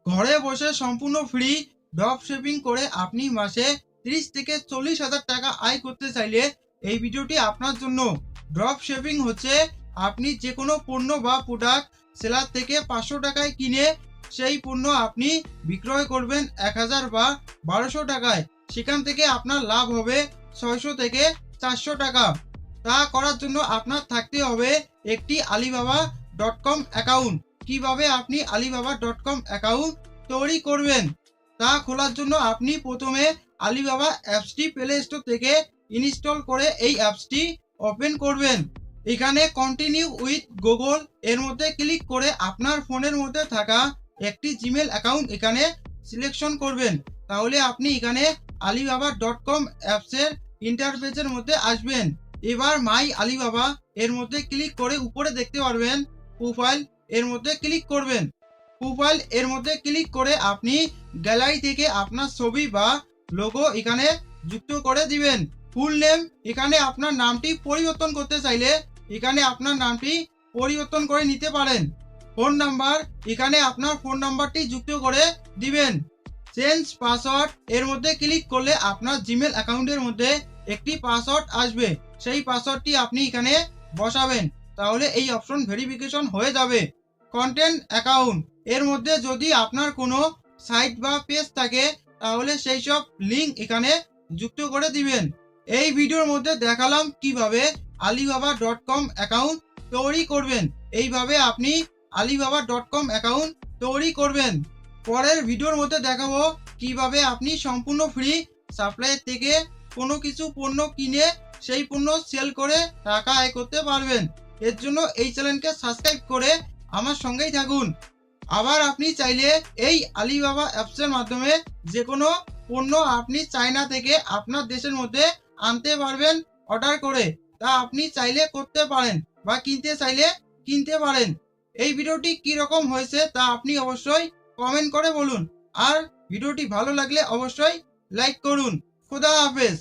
ঘরে বসে সম্পূর্ণ ফ্রি ড্রপ শিপিং করে আপনি মাসে 30 থেকে 40,000 টাকা আয় করতে চাইলে এই ভিডিওটি আপনার জন্য। ড্রপ শিপিং হচ্ছে আপনি যে কোনো পণ্য বা প্রোডাক্ট সেলার থেকে 500 টাকায় কিনে সেই পণ্য আপনি বিক্রয় করবেন 1000 বা 1200 টাকায়। সেখান থেকে আপনার লাভ হবে 600 থেকে 400 টাকা। তা করার জন্য আপনার থাকতে হবে একটি alibaba.com অ্যাকাউন্ট। কিভাবে আপনি alibaba.com অ্যাকাউন্ট তৈরি করবেন তা খোলার জন্য আপনি প্রথমে আলিবাবা অ্যাপসটি প্লে স্টোর থেকে ইনস্টল করে এই অ্যাপসটি ওপেন করবেন। এখানে কন্টিনিউ উইথ গুগল এর মধ্যে ক্লিক করে আপনার ফোনের মধ্যে থাকা একটি জিমেল অ্যাকাউন্ট এখানে সিলেকশন করবেন। তাহলে আপনি এখানে alibaba.com অ্যাপসের ইন্টারফেসের মধ্যে আসবেন। এবার মাই আলিবাবা এর মধ্যে ক্লিক করে উপরে দেখতে পারবেন প্রোফাইল, এর মধ্যে ক্লিক করবেন। প্রোফাইল এর মধ্যে ক্লিক করে আপনি গ্যালারি থেকে আপনার ছবি বা লোগো এখানে যুক্ত করে দিবেন। ফুল নেম এখানে আপনার নামটি পরিবর্তন করতে চাইলে এখানে আপনার নামটি পরিবর্তন করে নিতে পারেন। ফোন নাম্বার এখানে আপনার ফোন নাম্বারটি যুক্ত করে দিবেন। চেঞ্জ পাসওয়ার্ড এর মধ্যে ক্লিক করলে আপনার জিমেল অ্যাকাউন্টের মধ্যে একটি পাসওয়ার্ড আসবে, সেই পাসওয়ার্ডটি আপনি এখানে বসাবেন। তাহলে এই অপশন ভেরিফিকেশন হয়ে যাবে। কন্টেন্ট অ্যাকাউন্ট এর মধ্যে যদি আপনার কোনো সাইট বা পেজ থাকে তাহলে সেই সব লিঙ্ক এখানে যুক্ত করে দিবেন। এই ভিডিওর মধ্যে দেখালাম কিভাবে alibaba.com অ্যাকাউন্ট তৈরি করবেন। এইভাবে আপনি alibaba.com অ্যাকাউন্ট তৈরি করবেন। পরের ভিডিওর মধ্যে দেখাবো কিভাবে আপনি সম্পূর্ণ ফ্রি সাপ্লাই থেকে কোনো কিছু পণ্য কিনে সেই পণ্য সেল করে টাকা আয় করতে পারবেন। এর জন্য এই চ্যানেলকে সাবস্ক্রাইব করে আমার সঙ্গেই থাকুন। আবার আপনি চাইলে এই আলিবাবা অ্যাপসের মাধ্যমে যে কোনো পণ্য আপনি চায়না থেকে আপনার দেশের মধ্যে আনতে পারবেন অর্ডার করে। তা আপনি চাইলে করতে পারেন বা কিনতে চাইলে কিনতে পারেন। এই ভিডিওটি কি রকম হয়েছে তা আপনি অবশ্যই কমেন্ট করে বলুন। আর ভিডিওটি ভালো লাগলে অবশ্যই লাইক করুন। খোদা হাফেজ।